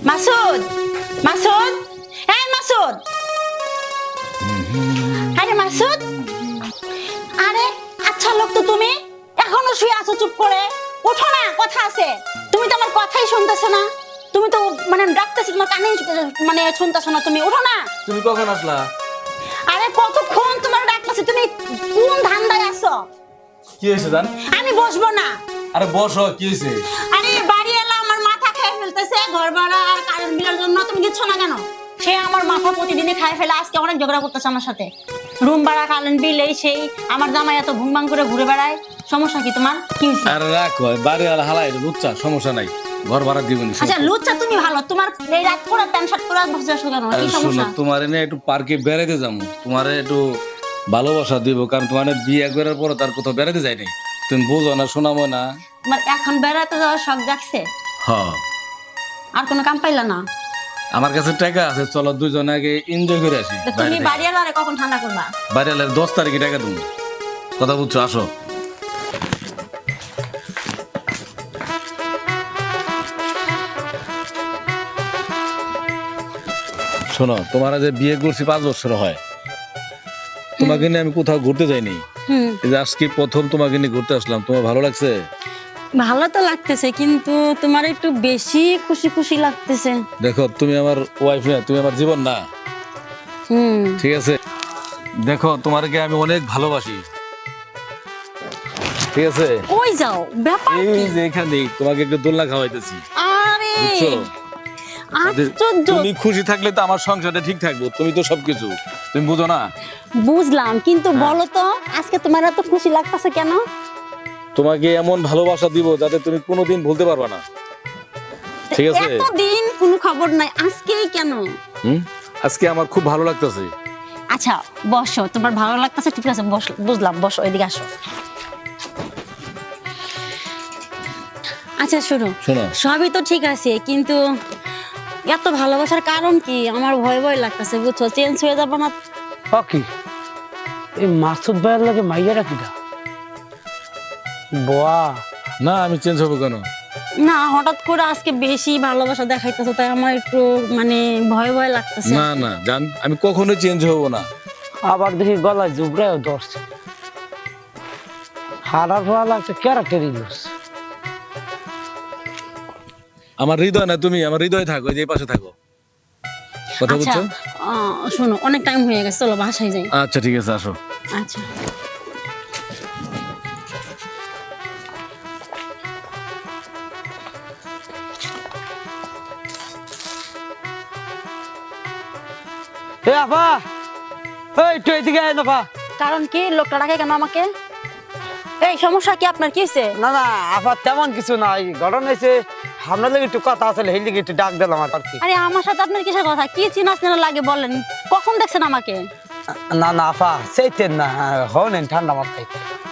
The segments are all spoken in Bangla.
মাসুদ, মাসুদ, এই মাসুদ, আরে মাসুদ, আরে আচ্ছা লোক তো তুমি এখনো শুয়ে আছো চুপ করে, ওঠো না, কথা আছে। তুমি তো আমার কথাই শুনতেছো না, তুমি তো মানে ডাকতেছি তোমার কানে মানে শুনতেছো না, তুমি ওঠো না। তুমি কখন আসলা? আরে কতক্ষণ তোমার ডাকতেছি, তুমি কোন ধান্দায় আছো? কি হয়েছে জান? আমি বসবো না। আরে বসো, কি হয়েছে? আরে বাড়ি এলা আমার মাথা খেয়ে ফেলতেছে, ঘর ভাড়া আর কারেন্ট বিলের জন্য। তুমি দিচ্ছ না কেন? সে আমার মাথা প্রতিদিনই খায় ফেলে, আজকে অনেক ঝগড়া করতেছে আমার সাথে। রুম ভাড়া কারেন্ট বিল এই সেই, আমার জামাই এত ভুংবাং করে ঘুরে বেড়ায়। সমস্যা কি তোমার? কি হয়েছে? আরে রাখো, বাড়ি আলা হালাই লুচ্চা, সমস্যা নাই, ঘর ভাড়া দিবনি। আচ্ছা লুচ্চা তুমি ভালো, তোমার এই রাত করে প্যান্ট শার্ট পরে বসে আছো কেন? কি শোনো, সমস্যা? তোমার এনে একটু পার্কে বেড়াইতে যাবো, তোমার একটু ভালোবাসা দিব, কারণ তোমার বিয়ে করার পর তার কোথাও বেড়াতে যাই নাই, তুমি বুঝো না, শোনাবো না। তোমার এখন বেড়াতে যাওয়ার শখ জাগছে? হ্যাঁ, আর কোনো কাম পাইলা না? আমার কাছে টাকা আছে, চলো দুজনে আগে এনজয় করে আসি। তো তুমি বাড়ি এলে কখন ঠান্ডা করবা? বাড়ি আলে 10 তারিখে টাকা দেবো, কথা বুঝছো? আসো। শোনো, তোমার যে বিয়ে করছি 5 বছর হয়, তোমাকে নিয়ে আমি কোথাও ঘুরতে যাইনি। এই যে আজকে প্রথম তোমাকে নিয়ে ঘুরতে আসলাম, তোমার ভালো লাগছে? ভালো তো লাগতেছে, কিন্তু তোমার একটু বেশি খুশি খুশি লাগতেছে। দেখো, তুমি আমার ওয়াইফ না, তুমি আমার জীবন না, ঠিক আছে? দেখো, তোমাকে আমি অনেক ভালোবাসি, ঠিক আছে? ওই যাও, ব্যাপার এই কি? যে এখানে তোমাকে একটু দোলনা খাওয়াইতেছি, আরে বুঝছো? আশ্চর্য। তুমি খুশি থাকলে তো আমার সংসারটা ঠিক থাকবো, তুমি তো সবকিছু, তুমি বুঝো না? বুঝলাম, কিন্তু বলো তো আজকে তোমার এত খুশি লাগতেছে কেন? তোমাকে এমন ভালোবাসা দিব যাতে তুমি কোনোদিন ভুলতে পারবে না, ঠিক আছে? এতদিন কোনো খবর নাই, আজকেই কেন? আজকে আমার খুব ভালো লাগতেছে। আচ্ছা বসো, তোমার ভালো লাগতেছে, ঠিক আছে বুঝলাম, বসো, এদিকে আসো। আচ্ছা শোনো, শোনো, সবই তো ঠিক আছে, কিন্তু এত ভালোবাসার কারণ কি? আমার ভয় ভয় লাগতেছে, বুঝছো? চেঞ্জ হয়ে যাবো না? কি এই মাসুদ ভাইয়ের লাগে মাইয়ারা কিটা বোয়া? না আমি চেঞ্জ হবো কেন? না, হঠাৎ করে আজকে বেশি ভালোবাসা দেখাইতেছো, তাই আমার একটু মানে ভয় ভয় লাগতেছে। না না জান, আমি কখনো চেঞ্জ হব না। আবার দেখি গলায় জুবরাও ধরছে, হারার ভয় লাগছে, ক্যারেক্টার ইউজ। আমার হৃদয় না তুমি, আমার হৃদয় থাকো, যে পাশে থাকো, কথা আচ্ছা বুঝছো? শোনো, অনেক টাইম হয়ে গেছে, চলো বাসায় যাই। আচ্ছা ঠিক আছে, আসো। আচ্ছা হে আপা, এই তুই এদিকে আয় না আপা। কারণ কি? লোকটা ডাকে কেন আমাকে? এই সমস্যা কি আপনার? কি হয়েছে? না না আপা, তেমন কিছু নাই, ঘটনা হয়েছে আপনার লাগে একটু কথা আছে, হেল দিকে একটু ডাক দিলাম আর কি। আরে আমার সাথে আপনার কিসের কথা? কি চিনা চিনা লাগে বলেন, কখন দেখছেন আমাকে? না না আপা, সেইতেন না, হনেন ঠান্ডা মাথায়।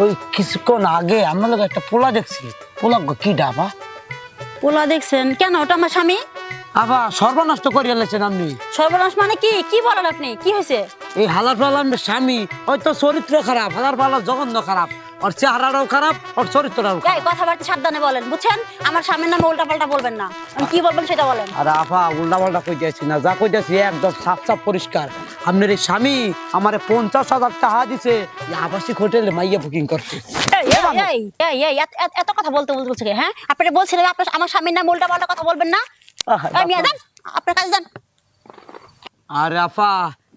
ওই কিছুক্ষণ আগে আমার লোক একটা পোলা দেখছি, পোলা কি ডাবা? পোলা দেখছেন কেন? ওটা আমার স্বামী। আপা সর্বনষ্ট করিয়া লেছেন আপনি। সর্বনাশ মানে কি? কি বলেন আপনি? কি হয়েছে? এই হালার পালার স্বামী হয়তো চরিত্র খারাপ, হালার পালার জঘন্য খারাপ, ওর চেহারাটাও খারাপ, ওর চরিত্রটাও এই খারাপ। কথাবার্তা সাবধানে বলেন, বুঝছেন? আমার স্বামীর নামে উল্টা পাল্টা বলবেন না। আমি কি বলবেন সেটা বলেন। আরে আপা, উল্টা পাল্টা কইতেছি না, যা কইতেছি একদম সাফ সাফ পরিষ্কার। আপনার এই স্বামী আমারে 50,000 টাকা দিছে এই আবাসিক হোটেলে মাইয়া বুকিং করছে। এই এই এই এই এত কথা বলতে বলতে কি? হ্যাঁ, আপনি বলছিলেন আপনার আমার স্বামীর নামে উল্টা পাল্টা কথা বলবেন না। এই মিয়া যান, আপনার কাছে যান। আরে আপা,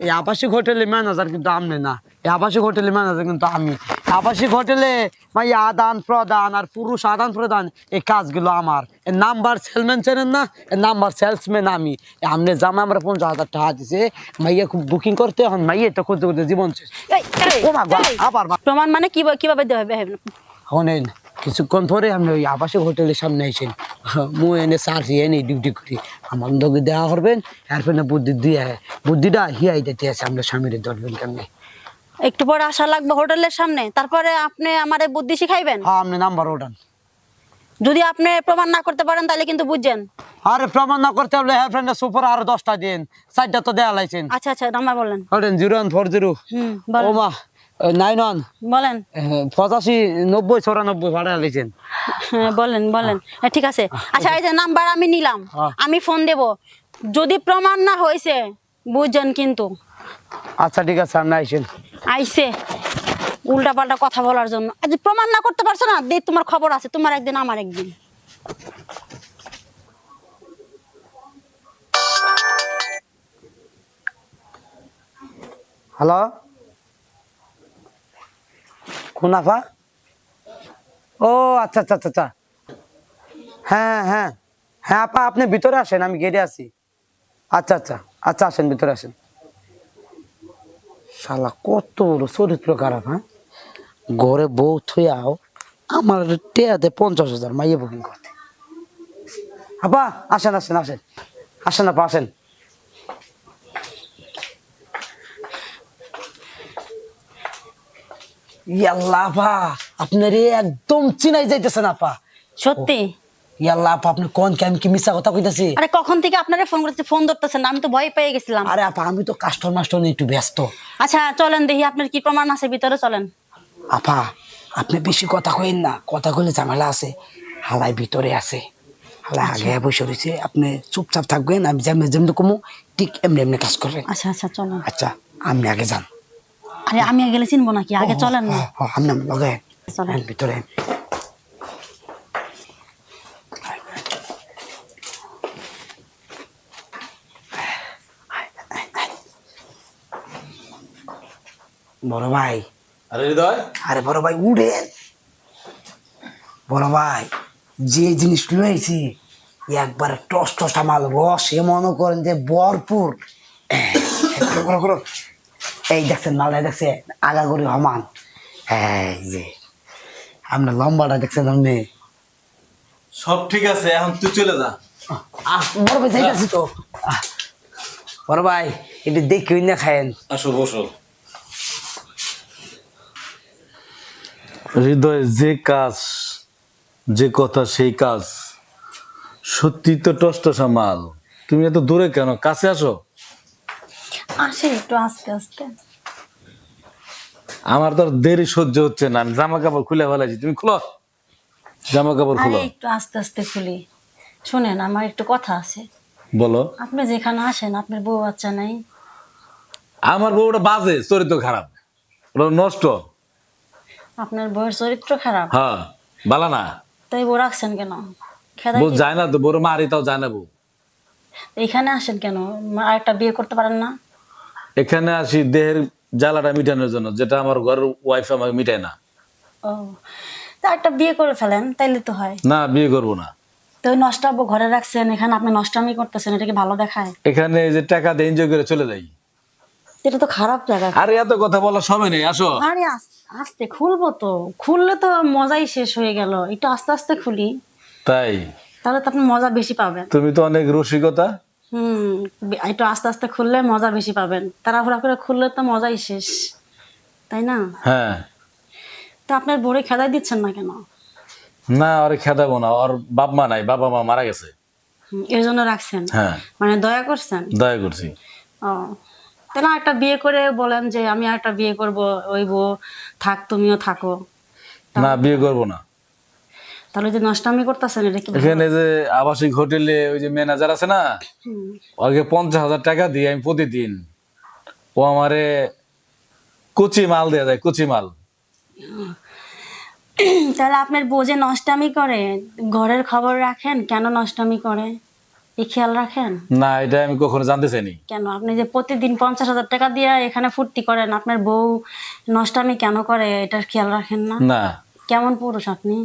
এই আবাসিক হোটেলে ম্যানেজার কিন্তু আপনি না, এই আবাসিক হোটেলে ম্যানেজার কিন্তু আমি। আবাসিক হোটেলে মাইয়া আদান প্রদান আর পুরুষ আদান প্রদান এই কাজগুলো আমার। এর নাম্বার সেলম্যান চেনেন না, এর নাম্বার সেলসম্যান আমি। আপনি জামা আমরা 50,000 টাকা দিছে মাইয়া খুব বুকিং করতে, এখন মাইয়া এটা করতে করতে জীবন শেষ। এই ও মা গো, আবার প্রমাণ মানে কিভাবে দেবে? শোনেন, কিছুক্ষণ ধরে আমি ওই আবাসিক হোটেলের সামনে এসেন, মু এনে সার্জি এনে ডিউটি করি, আমার দোকে দেওয়া করবেন, এরপরে বুদ্ধি দিয়ে বুদ্ধিটা হিয়াই দিতে আছে, আমরা স্বামীর ধরবেন কেমনি। একটু পরে আসা লাগবে হোটেলের সামনে, তারপরে আপনি আমারে বুদ্ধি শিখাইবেন। হ্যাঁ, আপনি নাম্বার ওঠান। যদি আপনি প্রমাণ না করতে পারেন তাহলে কিন্তু বুঝছেন। আরে প্রমাণ না করতে হলে হ্যাঁ ফ্রেন্ডের সুপার আরো 10টা দিন, 4টা তো দেয়া লাইছেন। আচ্ছা আচ্ছা, নাম্বার বলেন। ওঠেন 0140। ও বলেন। মা, নাইন ওয়ান বলেন। 85 90 94 ভাড়া লিখেন। হ্যাঁ বলেন বলেন। হ্যাঁ, ঠিক আছে। আচ্ছা এই যে নাম্বার আমি নিলাম, হ্যাঁ। আমি ফোন দেব, যদি প্রমাণ না হয়েছে বুঝছেন কিন্তু। আচ্ছা ঠিক আছে, আপনি আইসেন। আইসে উল্টা পাল্টা কথা বলার জন্য। আজ প্রমাণ না করতে পারছো না, দেখ তোমার খবর আছে, তোমার একদিন আমার একদিন। হ্যালো, কোন আপা? ও আচ্ছা আচ্ছা আচ্ছা আচ্ছা, হ্যাঁ হ্যাঁ হ্যাঁ আপা, আপনি ভিতরে আসেন, আমি গেটে আছি। আচ্ছা আচ্ছা আচ্ছা, আসেন ভিতরে আসেন। শালা কত বড় চরিত্র খারাপ, হ্যাঁ? ঘরে বউ থুয়াও আমার টেয়াতে 50,000 মাইয়ে বুকিং করতে। আপা আসেন আসেন আসেন আসেন আপা আসেন। ইয়াল্লা আপা, আপনার একদম চিনাই যাইতেছেন আপা। সত্যি? ইয়াল্লা আপা, আপনি কোন কি, আমি কি মিছা কথা কইতাছি? আরে কখন থেকে আপনারা ফোন করতে, ফোন ধরতেছেন না, আমি তো ভয় পেয়ে গেছিলাম। আরে আপা, আমি তো কাস্টমার মাস্টার নিয়ে একটু ব্যস্ত। আচ্ছা চলেন দেখি আপনার কি প্রমাণ আছে, ভিতরে চলেন। আপা আপনি বেশি কথা কইেন না, কথা কইলে ঝামেলা আছে। হালাই ভিতরে আছে, হালাই আগে বসে রয়েছে, আপনি চুপচাপ থাকবেন, আমি যেমনি যেমনি কমু ঠিক এমনি এমনি কাজ করবেন। আচ্ছা আচ্ছা চলেন। আচ্ছা আপনি আগে যান। আরে আমি গেলে চিনবো নাকি, আগে চলেন না। আপনি লগে চলেন। ভিতরে। বড় ভাই, আরে হৃদয়, আরে বড় ভাই উঠেন। বড় ভাই, যে জিনিস লয়েছি একবার টস টসা মাল, রসে মনে করেন যে ভরপুর। এই দেখছেন মালটা, দেখছে আগা করে সমান। এই যে আপনার লম্বাটা দেখছেন আপনি। সব ঠিক আছে, এখন তুই চলে যা। বড় ভাই যাইতেছি তো। বড় ভাই একটু দেখি না খায়েন। আসো বসো। হৃদয়, যে কাজ, যে কথা সেই কাজ, সত্যি তো টসটসা মাল। তুমি এত দূরে কেন, কাছে আসো। আসে একটু আস্তে আস্তে। আমার তো আর দেরি সহ্য হচ্ছে না, আমি জামা কাপড় খুলে ফেলাইছি, তুমি খুলো জামা কাপড় খুলো। আরে একটু আস্তে আস্তে খুলি। শুনেন, আমার একটু কথা আছে। বলো। আপনি যেখানে আসেন আপনার বউ বাচ্চা নাই? আমার বউটা বাজে, চরিত্র খারাপ, ওটা নষ্ট। আপনার বউয়ের চরিত্র খারাপ? হ্যাঁ, বালা না। তাই বউ রাখছেন কেন? খেদাই বউ দিন। যায় না তো, বউর মারি তাও যায় না বউ। এখানে আসেন কেন? আর একটা বিয়ে করতে পারেন না? এখানে আসি দেহের জ্বালাটা মিটানোর জন্য, যেটা আমার ঘরের ওয়াইফ আমাকে মিটায় না। ও, তা একটা বিয়ে করে ফেলেন, তাইলে তো হয়। না, বিয়ে করবো না। তো ওই নষ্টাব্য ঘরে রাখছেন, এখানে আপনি নষ্টামি করতেছেন, এটা কি ভালো দেখায়? এখানে এই যে টাকা দিয়ে এনজয় করে চলে যাই। এটা তো খারাপ জায়গা। আরে এত কথা বলার সময় নেই, আসো। আরে আস্তে খুলবো তো, খুললে তো মজাই শেষ হয়ে গেল। একটু আস্তে আস্তে খুলি, তাই? তাহলে তো আপনি মজা বেশি পাবেন। তুমি তো অনেক রসিকতা। একটু আস্তে আস্তে খুললে মজা বেশি পাবেন, তাড়াহুড়া করে খুললে তো মজাই শেষ, তাই না? হ্যাঁ। তো আপনার বড়ে খেদাই দিচ্ছেন না কেন? না, ওরে খেদাবো না, ওর বাপ মা নাই, বাবা মা মারা গেছে। এর জন্য রাখছেন? হ্যাঁ, মানে দয়া করছেন? দয়া করছি। ও, তাহলে একটা বিয়ে করে বলেন যে আমি একটা বিয়ে করব, ওই বউ থাক, তুমিও থাকো। না, বিয়ে করবো না। তাহলে যে নষ্টামি করতেছেন, এটা কি ভালো? এখানে যে আবাসিক হোটেলে ওই যে ম্যানেজার আছে না, হুম। ওকে 50,000 টাকা দিই আমি প্রতিদিন। ও আমারে কুচি মাল দেয়া যায়, কুচি মাল। তাহলে আপনার বউ যে নষ্টামি করে, ঘরের খবর রাখেন কেন নষ্টামি করে? এই খেয়াল রাখেন? না, এটা আমি কখনো জানতে চাইনি। কেন আপনি যে প্রতিদিন 50,000 টাকা দিয়ে এখানে ফুর্তি করেন, আপনার বউ নষ্টামি কেন করে এটার খেয়াল রাখেন না? না, কেমন পুরুষ আপনি?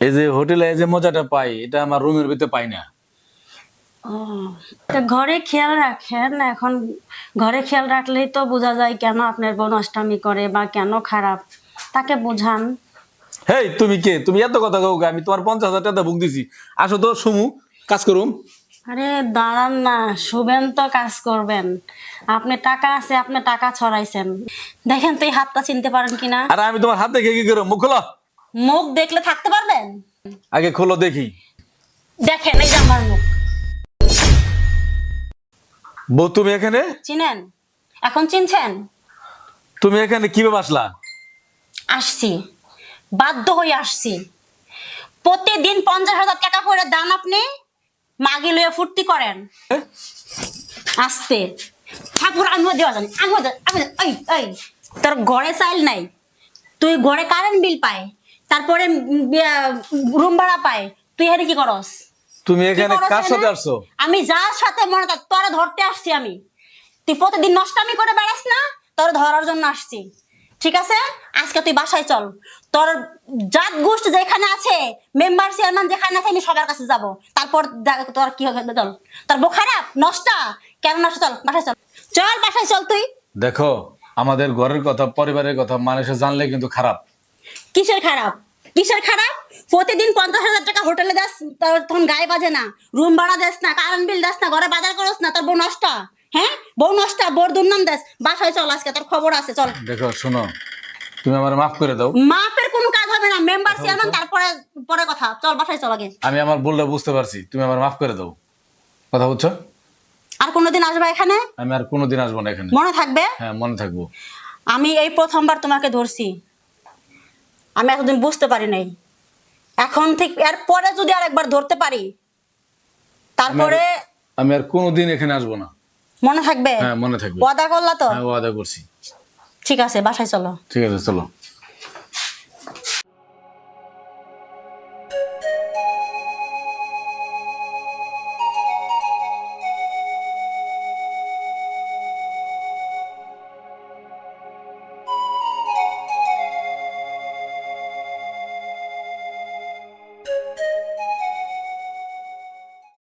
এই যে হোটেলে এই যে মজাটা পাই, এটা আমার রুমের ভিতরে পাই না। ও, তা ঘরে খেয়াল রাখেন। এখন ঘরে খেয়াল রাখলেই তো বোঝা যায় কেন আপনার বউ নষ্টামি করে বা কেন খারাপ, তাকে বোঝান। হেই, তুমি কে? তুমি এত কথা কও, আমি তোমার 50,000 টাকা বুক দিছি। আসো তো, সুমু, কাজ করুম। আরে দাঁড়ান না, শুবেন তো কাজ করবেন। আপনি টাকা আছে, আপনি টাকা ছড়াইছেন। দেখেন তো এই হাতটা চিনতে পারেন কিনা? আর আমি তোমার হাত দেখে কি করো? মুখ খোলো। মুখ দেখলে থাকতে পারবেন? আগে খোলো দেখি। দেখেন এই যে আমার মুখ। বউ তুমি এখানে? চিনেন? এখন চিনছেন? তুমি এখানে কিভাবে আসলা? আসছি, বাধ্য হয়ে আসছি। প্রতিদিন 50,000 টাকা করে দান আপনি মাগি লইয়া ফুর্তি করেন। আসতে ঠাকুর আমিও দেওয়া জানি, এই তোর ঘরে চাইল নাই, তুই ঘরে কারেন্ট বিল পায়, তারপরে রুম ভাড়া পায়, তুই এখানে কি করস? তুমি কি এখানে করস কার সাথে এখানে? আসছো? আমি যার সাথে মনে থাক তোরা ধরতে আসছি আমি। তুই প্রতিদিন নষ্টামি করে বেড়াস না, তোর ধরার জন্য আসছি। ঠিক আছে, আজকে তুই বাসায় চল। তোর জাত গোষ্ঠী যেখানে আছে, মেম্বার চেয়ারম্যান যেখানে আছে, আমি সবার কাছে যাব। তারপর তোর কি হবে, চল। তোর বউ খারাপ, নষ্টা কেন নষ্ট? চল বাসায় চল, চল বাসায় চল তুই। দেখো, আমাদের ঘরের কথা, পরিবারের কথা মানুষে জানলে কিন্তু খারাপ। কিসের খারাপ? কিসের খারাপ? প্রতিদিন 50,000 টাকা হোটেলে দাস, তোর তখন গায়ে বাজে না, রুম ভাড়া দেস না, কারেন্ট বিল দাস না, ঘরে বাজার করস না, তোর বউ নষ্টা। হ্যাঁ, বউ নষ্টা, বউর দুর্নাম দেস। বাসায় চল, আজকে তোর খবর আছে, চল। দেখো শোনো, তুমি আমার মাফ করে দাও। মাপের কোনো কাজ হবে না, মেম্বার চেয়ারম্যান তারপরে পরে কথা। চল বাসায় চল আগে। আমি আমার বললে বুঝতে পারছি, তুমি আমার মাফ করে দাও। কথা বুঝছো? আর কোনোদিন আসবে এখানে? আমি আর কোনোদিন আসবো না এখানে। মনে থাকবে? হ্যাঁ, মনে থাকবো। আমি এই প্রথমবার তোমাকে ধরছি, আমি এতদিন বুঝতে পারি নাই। এখন ঠিক এরপরে যদি আরেকবার ধরতে পারি, তারপরে আমি আর কোনোদিন এখানে আসবো না। মনে থাকবে? হ্যাঁ, মনে থাকবে। ওয়াদা করলা তো? হ্যাঁ, ওয়াদা করছি। ঠিক আছে, বাসায় চলো। ঠিক আছে, চলো।